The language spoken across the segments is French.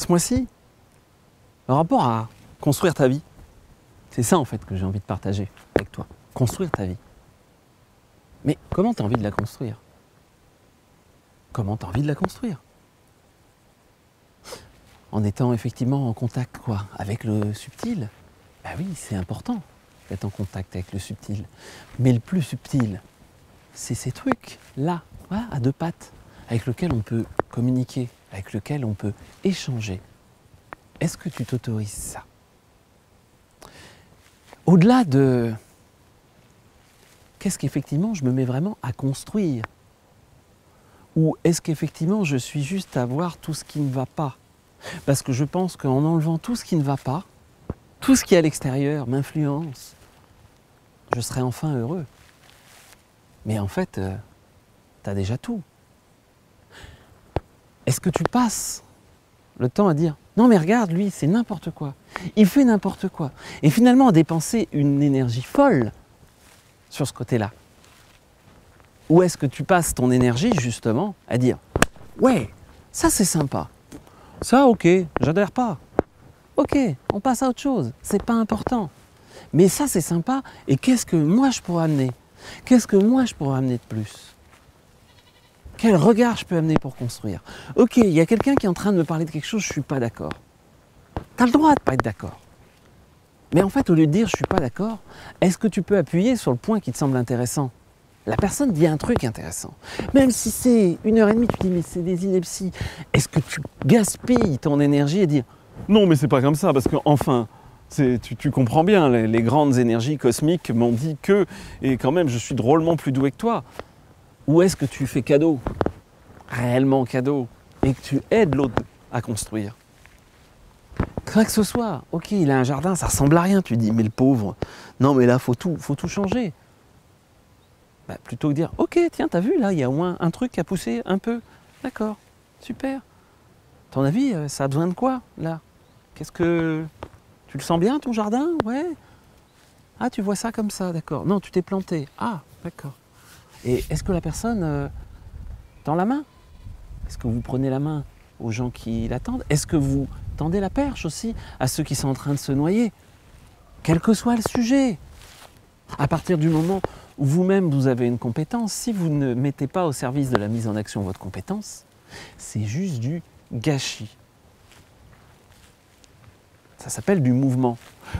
ce mois-ci, le rapport à construire ta vie. C'est ça en fait que j'ai envie de partager avec toi. Construire ta vie. Mais comment tu as envie de la construire? Comment tu as envie de la construire? En étant effectivement en contact quoi, avec le subtil. Ben oui, c'est important d'être en contact avec le subtil. Mais le plus subtil, c'est ces trucs-là, voilà, à deux pattes, avec lesquels on peut communiquer, avec lesquels on peut échanger. Est-ce que tu t'autorises ça? Au-delà de qu'est-ce qu'effectivement je me mets vraiment à construire? Ou est-ce qu'effectivement je suis juste à voir tout ce qui ne va pas? Parce que je pense qu'en enlevant tout ce qui ne va pas, tout ce qui est à l'extérieur m'influence, je serai enfin heureux. Mais en fait, tu as déjà tout. Est-ce que tu passes le temps à dire « Non mais regarde, lui, c'est n'importe quoi. Il fait n'importe quoi. » Et finalement à dépenser une énergie folle sur ce côté-là. Ou est-ce que tu passes ton énergie justement à dire « Ouais, ça c'est sympa. Ça ok, j'adhère pas. Ok, on passe à autre chose. C'est pas important. Mais ça c'est sympa. Et qu'est-ce que moi je pourrais amener? Qu'est-ce que moi je pourrais amener de plus? Quel regard je peux amener pour construire? Ok, il y a quelqu'un qui est en train de me parler de quelque chose, je ne suis pas d'accord. Tu as le droit de ne pas être d'accord. Mais en fait, au lieu de dire je ne suis pas d'accord, est-ce que tu peux appuyer sur le point qui te semble intéressant? La personne dit un truc intéressant. Même si c'est 1h30, tu dis mais c'est des inepties. Est-ce que tu gaspilles ton énergie et dire non mais c'est pas comme ça parce que enfin, tu comprends bien, les grandes énergies cosmiques m'ont dit que, et quand même je suis drôlement plus doué que toi. Ou est-ce que tu fais cadeau, réellement cadeau, et que tu aides l'autre à construire? Quoi que ce soit, ok, il a un jardin, ça ressemble à rien, tu dis, mais le pauvre, non mais là, faut tout changer. Bah, plutôt que dire, ok, tiens, t'as vu, là, il y a au moins un truc à pousser un peu, d'accord, super. Ton avis, ça a besoin de quoi, là? Qu'est-ce que... Tu le sens bien, ton jardin? Ouais. Ah, tu vois ça comme ça, d'accord. Non, tu t'es planté. Ah, d'accord. Et est-ce que la personne tend la main? Est-ce que vous prenez la main aux gens qui l'attendent? Est-ce que vous tendez la perche aussi à ceux qui sont en train de se noyer? Quel que soit le sujet. À partir du moment où vous-même vous avez une compétence, si vous ne mettez pas au service de la mise en action votre compétence, c'est juste du gâchis. Ça s'appelle du mouvement.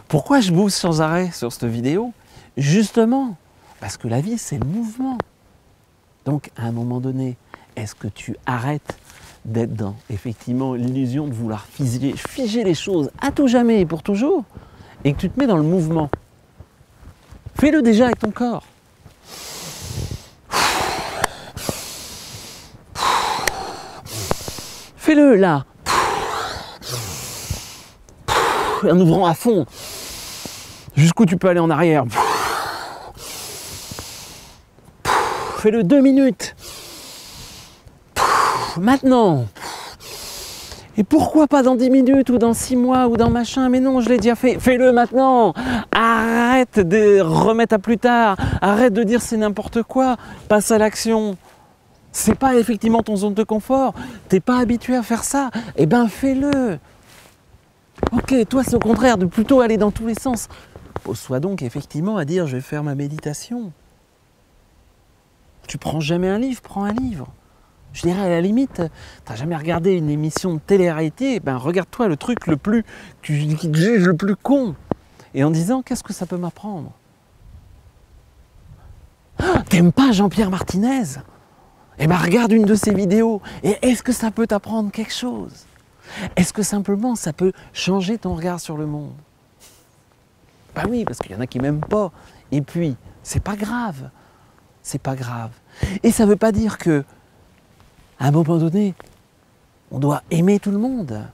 Pourquoi je bouge sans arrêt sur cette vidéo? Justement, parce que la vie c'est le mouvement. Donc à un moment donné, est-ce que tu arrêtes d'être dans effectivement l'illusion de vouloir figer les choses à tout jamais et pour toujours, et que tu te mets dans le mouvement? Fais-le déjà avec ton corps. Fais-le là. En ouvrant à fond. Jusqu'où tu peux aller en arrière. Fais-le 2 minutes. Maintenant. Et pourquoi pas dans 10 minutes ou dans 6 mois ou dans machin? Mais non, je l'ai déjà fait. Fais-le maintenant. Arrête de remettre à plus tard. Arrête de dire c'est n'importe quoi. Passe à l'action. C'est pas effectivement ton zone de confort. T'es pas habitué à faire ça. Eh ben fais-le. Ok, toi c'est au contraire de plutôt aller dans tous les sens. Pose-toi donc effectivement à dire je vais faire ma méditation. Tu prends jamais un livre, prends un livre. Je dirais à la limite, tu n'as jamais regardé une émission de télé-réalité, ben regarde-toi le truc le plus, qui te juge le plus con. Et en disant, qu'est-ce que ça peut m'apprendre? Ah, t'aimes pas Jean-Pierre Martinez? Eh ben regarde une de ses vidéos. Et est-ce que ça peut t'apprendre quelque chose? Est-ce que simplement ça peut changer ton regard sur le monde? Ben oui, parce qu'il y en a qui m'aiment pas. Et puis, c'est pas grave. C'est pas grave. Et ça veut pas dire que à un moment donné, on doit aimer tout le monde.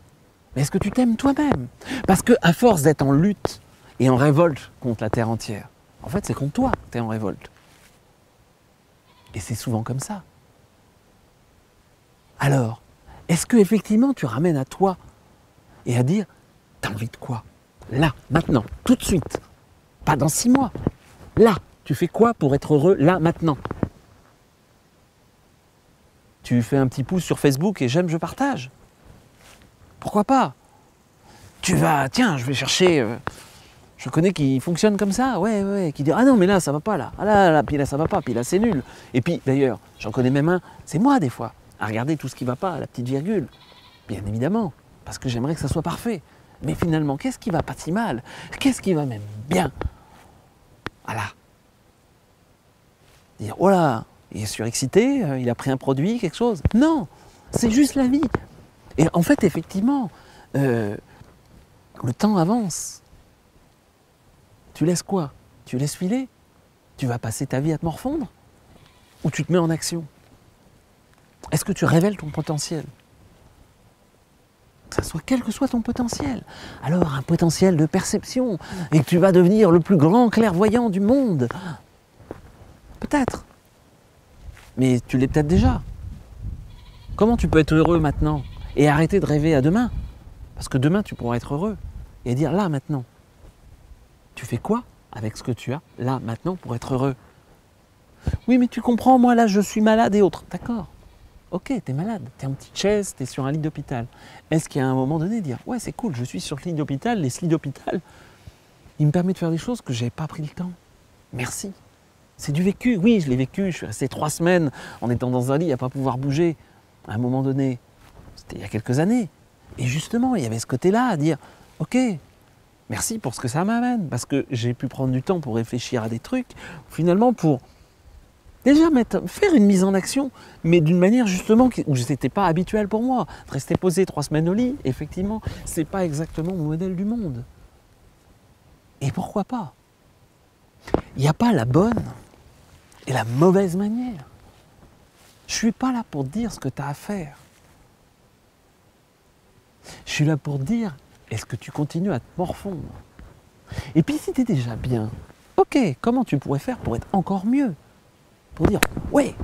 Mais est-ce que tu t'aimes toi-même? Parce qu'à force d'être en lutte et en révolte contre la terre entière, en fait, c'est contre toi que tu es en révolte. Et c'est souvent comme ça. Alors, est-ce que effectivement tu ramènes à toi et à dire, t'as envie de quoi? Là, maintenant, tout de suite. Pas dans 6 mois. Là, tu fais quoi pour être heureux là, maintenant? Tu fais un petit pouce sur Facebook et j'aime, je partage. Pourquoi pas? Tu vas, tiens, je vais chercher, je connais qui fonctionne comme ça, ouais, qui dit, ah non, mais là, ça va pas, là, ah là, puis là, ça va pas, puis là, c'est nul. Et puis, d'ailleurs, j'en connais même un, c'est moi, des fois, à regarder tout ce qui va pas, la petite virgule, bien évidemment, parce que j'aimerais que ça soit parfait. Mais finalement, qu'est-ce qui va pas si mal? Qu'est-ce qui va même bien? Voilà. Dire, oh là, il est surexcité, il a pris un produit, quelque chose. Non, c'est juste la vie. Et en fait, effectivement, le temps avance. Tu laisses quoi? Tu laisses filer? Tu vas passer ta vie à te morfondre? Ou tu te mets en action? Est-ce que tu révèles ton potentiel? Que ça soit quel que soit ton potentiel. Alors un potentiel de perception, et que tu vas devenir le plus grand clairvoyant du monde. Peut-être. Mais tu l'es peut-être déjà. Comment tu peux être heureux maintenant et arrêter de rêver à demain? Parce que demain tu pourras être heureux et dire là maintenant. Tu fais quoi avec ce que tu as là maintenant pour être heureux? Oui mais tu comprends, moi là je suis malade et autres. D'accord. Ok, t'es malade, t'es en petite chaise, t'es sur un lit d'hôpital. Est-ce qu'à un moment donné, dire ouais c'est cool, je suis sur le lit d'hôpital, les lits d'hôpital, il me permet de faire des choses que j'avais pas pris le temps. Merci. C'est du vécu, oui je l'ai vécu, je suis resté 3 semaines en étant dans un lit à pas pouvoir bouger. À un moment donné, c'était il y a quelques années. Et justement, il y avait ce côté-là à dire ok, merci pour ce que ça m'amène, parce que j'ai pu prendre du temps pour réfléchir à des trucs, finalement pour déjà faire une mise en action, mais d'une manière justement où ce n'était pas habituel pour moi. Rester posé 3 semaines au lit, effectivement, c'est pas exactement mon modèle du monde. Et pourquoi pas? Il n'y a pas la bonne et la mauvaise manière. Je ne suis pas là pour te dire ce que tu as à faire. Je suis là pour te dire, est-ce que tu continues à te morfondre? Et puis si tu es déjà bien, ok, comment tu pourrais faire pour être encore mieux? Pour dire, ouais,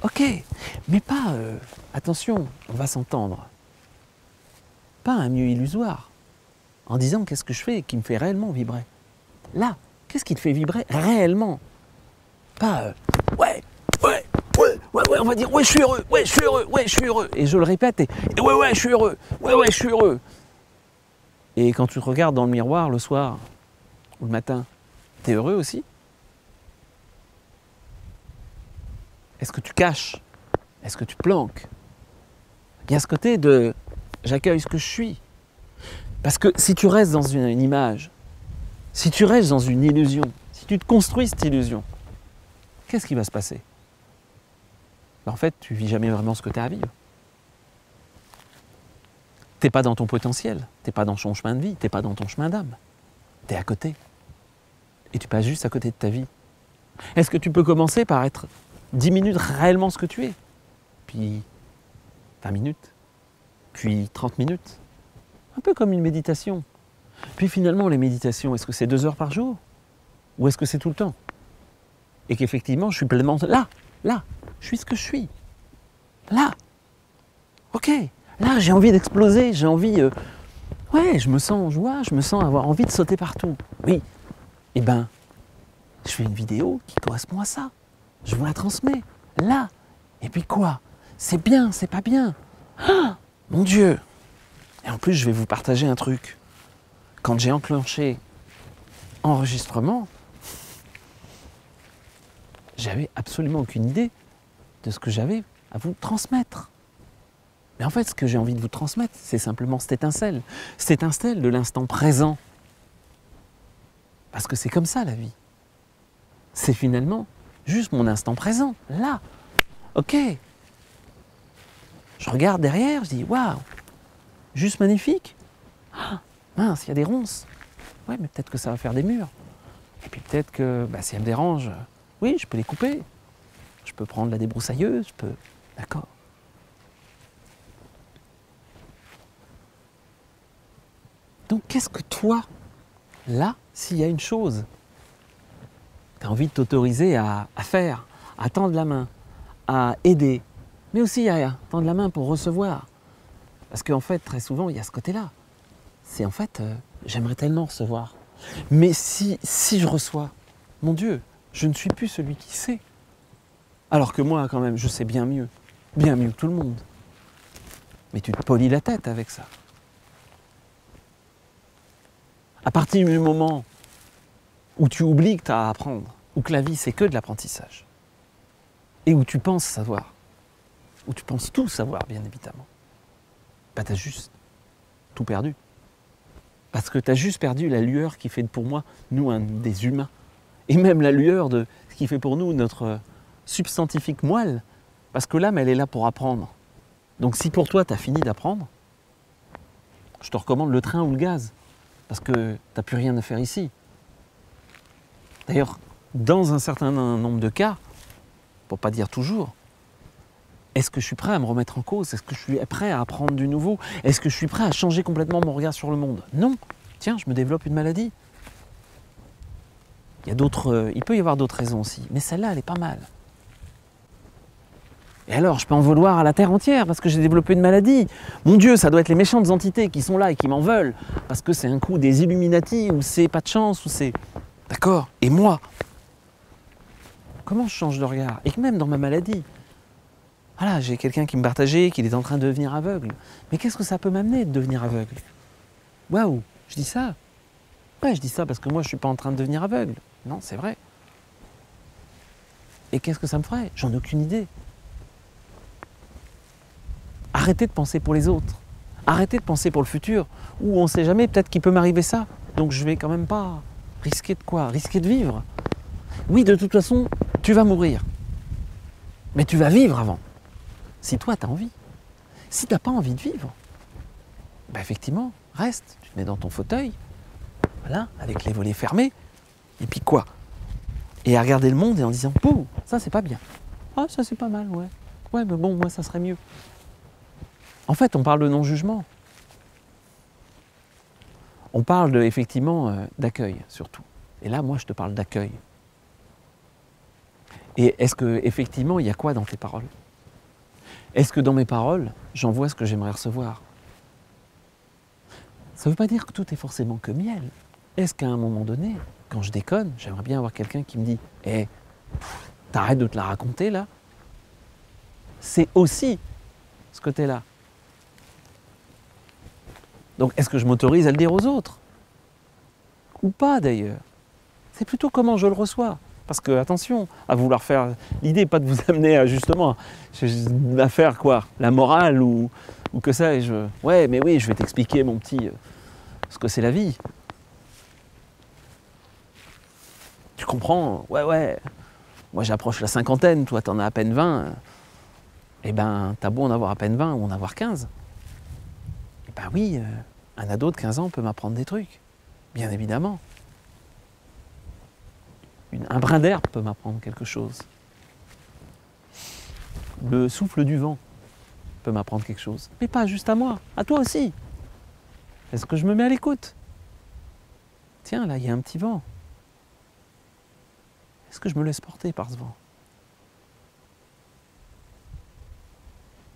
ok, mais pas, attention, on va s'entendre, pas un mieux illusoire, en disant qu'est-ce que je fais qui me fait réellement vibrer. Là, qu'est-ce qui te fait vibrer réellement? Pas, ouais, on va dire, ouais, je suis heureux, ouais, je suis heureux, ouais, je suis heureux. Et je le répète, et ouais, je suis heureux, ouais, je suis heureux. Et quand tu te regardes dans le miroir le soir ou le matin, t'es heureux aussi? Est-ce que tu caches? Est-ce que tu planques? Il y a ce côté de j'accueille ce que je suis. Parce que si tu restes dans une image, si tu restes dans une illusion, si tu te construis cette illusion, qu'est-ce qui va se passer? En fait, tu vis jamais vraiment ce que tu as à vivre. Tu n'es pas dans ton potentiel, tu n'es pas dans ton chemin de vie, tu n'es pas dans ton chemin d'âme. Tu es à côté. Et tu passes juste à côté de ta vie. Est-ce que tu peux commencer par être 10 minutes réellement ce que tu es? Puis 20 minutes, puis 30 minutes. Un peu comme une méditation. Puis finalement, les méditations, est-ce que c'est 2 heures par jour? Ou est-ce que c'est tout le temps? Et qu'effectivement, je suis pleinement là, je suis ce que je suis. Là. Ok. Là, j'ai envie d'exploser, j'ai envie... ouais, je me sens en joie, je me sens avoir envie de sauter partout. Oui. Eh ben, je fais une vidéo qui correspond à ça. Je vous la transmets. Là. Et puis quoi? C'est bien, c'est pas bien. Ah, mon Dieu. Et en plus, je vais vous partager un truc. Quand j'ai enclenché enregistrement, j'avais absolument aucune idée de ce que j'avais à vous transmettre. Mais en fait, ce que j'ai envie de vous transmettre, c'est simplement cette étincelle de l'instant présent. Parce que c'est comme ça la vie. C'est finalement juste mon instant présent, là. Ok. Je regarde derrière, je dis waouh, juste magnifique. Ah, mince, il y a des ronces. Ouais, mais peut-être que ça va faire des murs. Et puis peut-être que si elles me dérangent, oui, je peux les couper. Je peux prendre la débroussailleuse, je peux... D'accord. Donc qu'est-ce que toi, là, s'il y a une chose, tu as envie de t'autoriser à faire, à tendre la main, à aider, mais aussi à tendre la main pour recevoir. Parce qu'en fait, très souvent, il y a ce côté-là. C'est en fait, j'aimerais tellement recevoir. Mais si je reçois, mon Dieu, je ne suis plus celui qui sait. Alors que moi, quand même, je sais bien mieux que tout le monde. Mais tu te polis la tête avec ça. À partir du moment où tu oublies que tu as à apprendre, ou que la vie c'est que de l'apprentissage, et où tu penses savoir, où tu penses tout savoir bien évidemment, bah tu as juste tout perdu. Parce que tu as juste perdu la lueur qui fait pour moi, nous, des humains. Et même la lueur de ce qui fait pour nous notre substantifique moelle. Parce que l'âme, elle est là pour apprendre. Donc si pour toi, tu as fini d'apprendre, je te recommande le train ou le gaz. Parce que tu n'as plus rien à faire ici. D'ailleurs, dans un certain nombre de cas, pour pas dire toujours, est-ce que je suis prêt à me remettre en cause? Est-ce que je suis prêt à apprendre du nouveau? Est-ce que je suis prêt à changer complètement mon regard sur le monde? Non. Tiens, je me développe une maladie. Il peut y avoir d'autres raisons aussi, mais celle-là, elle est pas mal. Et alors, je peux en vouloir à la terre entière parce que j'ai développé une maladie. Mon Dieu, ça doit être les méchantes entités qui sont là et qui m'en veulent parce que c'est un coup des Illuminati ou c'est pas de chance ou c'est... D'accord. Et moi, comment je change de regard? Et même dans ma maladie, voilà, j'ai quelqu'un qui me partageait qu'il est en train de devenir aveugle. Mais qu'est-ce que ça peut m'amener de devenir aveugle? Waouh, je dis ça. Ouais, je dis ça parce que moi, je ne suis pas en train de devenir aveugle. Non, c'est vrai. Et qu'est-ce que ça me ferait? J'en ai aucune idée. Arrêtez de penser pour les autres. Arrêtez de penser pour le futur. Ou on ne sait jamais, peut-être qu'il peut m'arriver ça. Donc je ne vais quand même pas risquer de quoi? Risquer de vivre. Oui, de toute façon, tu vas mourir. Mais tu vas vivre avant. Si toi, tu as envie. Si tu n'as pas envie de vivre, bah effectivement, reste. Tu te mets dans ton fauteuil, voilà, avec les volets fermés. Et puis quoi? Et à regarder le monde et en disant, pouh, ça c'est pas bien. Ah, ça c'est pas mal, ouais. Ouais, mais bon, moi ça serait mieux. En fait, on parle de non-jugement. On parle effectivement d'accueil, surtout. Et là, moi, je te parle d'accueil. Et est-ce qu'effectivement, il y a quoi dans tes paroles? Est-ce que dans mes paroles, j'envoie ce que j'aimerais recevoir? Ça ne veut pas dire que tout est forcément que miel. Est-ce qu'à un moment donné, quand je déconne, j'aimerais bien avoir quelqu'un qui me dit « Hé, t'arrêtes de te la raconter là ?» C'est aussi ce côté-là. Donc, est-ce que je m'autorise à le dire aux autres? Ou pas d'ailleurs? C'est plutôt comment je le reçois. Parce que, attention, à vouloir faire... L'idée n'est pas de vous amener à justement à faire quoi? La morale ou que sais-je. Ouais, mais oui, je vais t'expliquer, mon petit, ce que c'est la vie. Tu comprends? Ouais. Moi, j'approche la cinquantaine, toi, t'en as à peine 20. Eh ben, t'as beau en avoir à peine 20 ou en avoir 15. Eh ben oui, un ado de 15 ans peut m'apprendre des trucs. Bien évidemment. Un brin d'herbe peut m'apprendre quelque chose. Le souffle du vent peut m'apprendre quelque chose. Mais pas juste à moi, à toi aussi. Est-ce que je me mets à l'écoute? Tiens, là, il y a un petit vent. Est-ce que je me laisse porter par ce vent?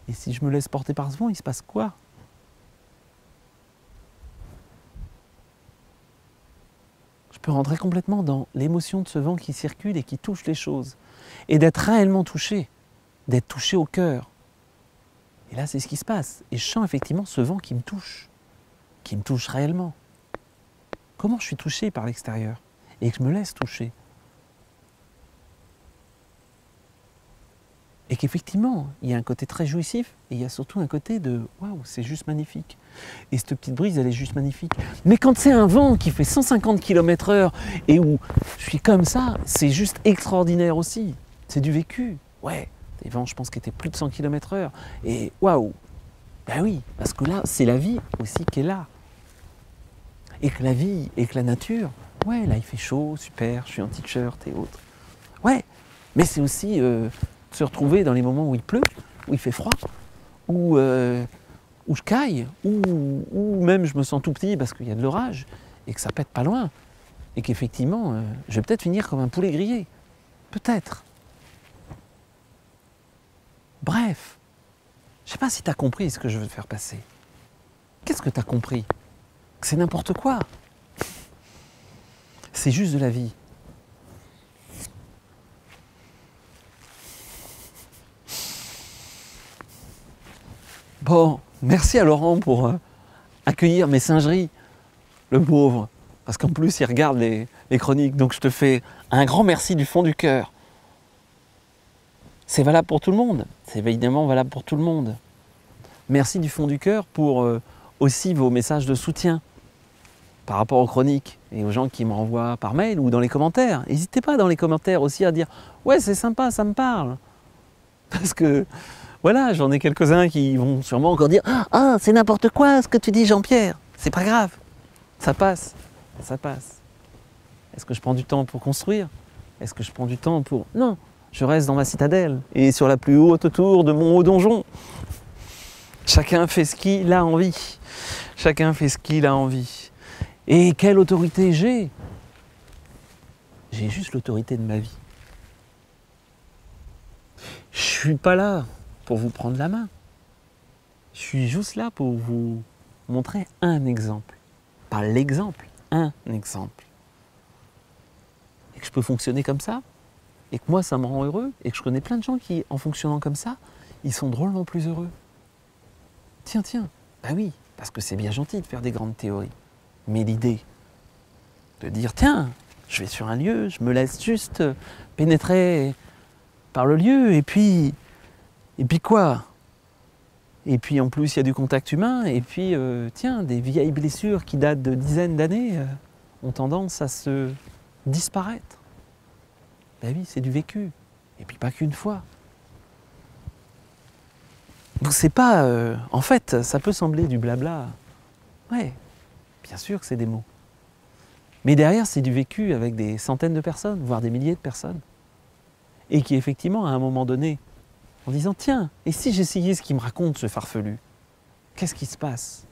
Et si je me laisse porter par ce vent, il se passe quoi? Je peux rentrer complètement dans l'émotion de ce vent qui circule et qui touche les choses. Et d'être réellement touché, d'être touché au cœur. Et là, c'est ce qui se passe. Et je sens effectivement ce vent qui me touche réellement. Comment je suis touché par l'extérieur? Et que je me laisse toucher. Et qu'effectivement, il y a un côté très jouissif, et il y a surtout un côté de « waouh, c'est juste magnifique ». Et cette petite brise, elle est juste magnifique. Mais quand c'est un vent qui fait 150 km/h et où je suis comme ça, c'est juste extraordinaire aussi. C'est du vécu. Ouais, des vents, je pense, qui étaient plus de 100 km/h. Et waouh, ben oui, parce que là, c'est la vie aussi qui est là. Et que la vie, et que la nature, ouais, là, il fait chaud, super, je suis en t-shirt et autres. Ouais, mais c'est aussi... se retrouver dans les moments où il pleut, où il fait froid, où je caille, où même je me sens tout petit parce qu'il y a de l'orage et que ça pète pas loin et qu'effectivement, je vais peut-être finir comme un poulet grillé. Peut-être. Bref, je ne sais pas si tu as compris ce que je veux te faire passer. Qu'est-ce que tu as compris? Que c'est n'importe quoi. C'est juste de la vie. Bon, merci à Laurent pour accueillir mes singeries, le pauvre. Parce qu'en plus, il regarde les chroniques. Donc je te fais un grand merci du fond du cœur. C'est valable pour tout le monde. C'est évidemment valable pour tout le monde. Merci du fond du cœur pour aussi vos messages de soutien par rapport aux chroniques et aux gens qui me renvoient par mail ou dans les commentaires. N'hésitez pas dans les commentaires aussi à dire « Ouais, c'est sympa, ça me parle ». Parce que, voilà, j'en ai quelques-uns qui vont sûrement encore dire « Ah, c'est n'importe quoi ce que tu dis, Jean-Pierre ». C'est pas grave, ça passe, ça passe. Est-ce que je prends du temps pour construire? Est-ce que je prends du temps pour... Non, je reste dans ma citadelle et sur la plus haute tour de mon haut donjon. Chacun fait ce qu'il a envie. Chacun fait ce qu'il a envie. Et quelle autorité j'ai? J'ai juste l'autorité de ma vie. Je ne suis pas là pour vous prendre la main. Je suis juste là pour vous montrer un exemple. Pas l'exemple, un exemple. Et que je peux fonctionner comme ça, et que moi ça me rend heureux, et que je connais plein de gens qui, en fonctionnant comme ça, ils sont drôlement plus heureux. Tiens, bah oui, parce que c'est bien gentil de faire des grandes théories. Mais l'idée de dire, tiens, je vais sur un lieu, je me laisse juste pénétrer par le lieu, et puis quoi? Et puis en plus, il y a du contact humain, et puis, tiens, des vieilles blessures qui datent de dizaines d'années ont tendance à se disparaître. Ben oui, c'est du vécu, et puis pas qu'une fois. Donc c'est pas... en fait, ça peut sembler du blabla. Ouais, bien sûr que c'est des mots. Mais derrière, c'est du vécu avec des centaines de personnes, voire des milliers de personnes. Et qui effectivement, à un moment donné, en disant « Tiens, et si j'essayais ce qu'il me raconte, ce farfelu, qu'est-ce qui se passe ?»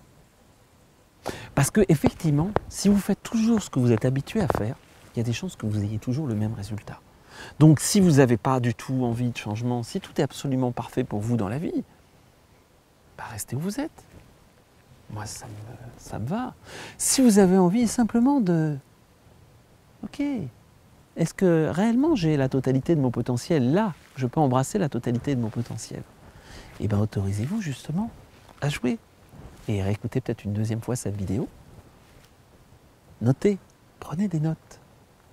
Parce que effectivement, si vous faites toujours ce que vous êtes habitué à faire, il y a des chances que vous ayez toujours le même résultat. Donc si vous n'avez pas du tout envie de changement, si tout est absolument parfait pour vous dans la vie, bah restez où vous êtes. Moi, ça me va. Si vous avez envie simplement de... Ok, est-ce que réellement j'ai la totalité de mon potentiel là? Je peux embrasser la totalité de mon potentiel. Et bien autorisez-vous justement à jouer. Et réécoutez peut-être une deuxième fois cette vidéo. Notez, prenez des notes.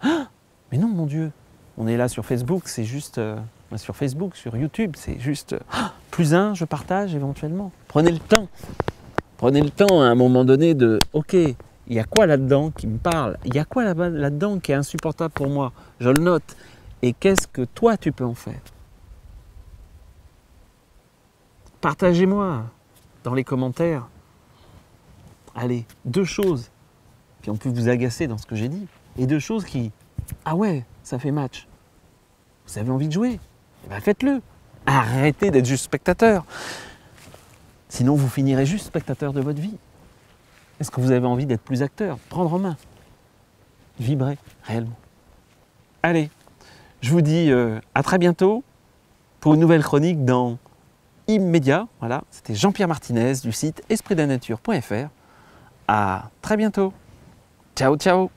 Ah, mais non, mon Dieu, on est là sur Facebook, c'est juste... sur Facebook, sur YouTube, c'est juste... +1, je partage éventuellement. Prenez le temps. Prenez le temps à un moment donné de... Ok, il y a quoi là-dedans qui me parle? Il y a quoi là-dedans qui est insupportable pour moi? Je le note. Et qu'est-ce que toi, tu peux en faire? Partagez-moi dans les commentaires. Allez, 2 choses qui ont pu vous agacer dans ce que j'ai dit. Et 2 choses qui... Ah ouais, ça fait match. Vous avez envie de jouer? Eh ben faites-le. Arrêtez d'être juste spectateur. Sinon, vous finirez juste spectateur de votre vie. Est-ce que vous avez envie d'être plus acteur? Prendre en main. Vibrer réellement. Allez, je vous dis à très bientôt pour une nouvelle chronique dans Immédiat. Voilà, c'était Jean-Pierre Martinez du site espritdanature.fr. À très bientôt. Ciao, ciao.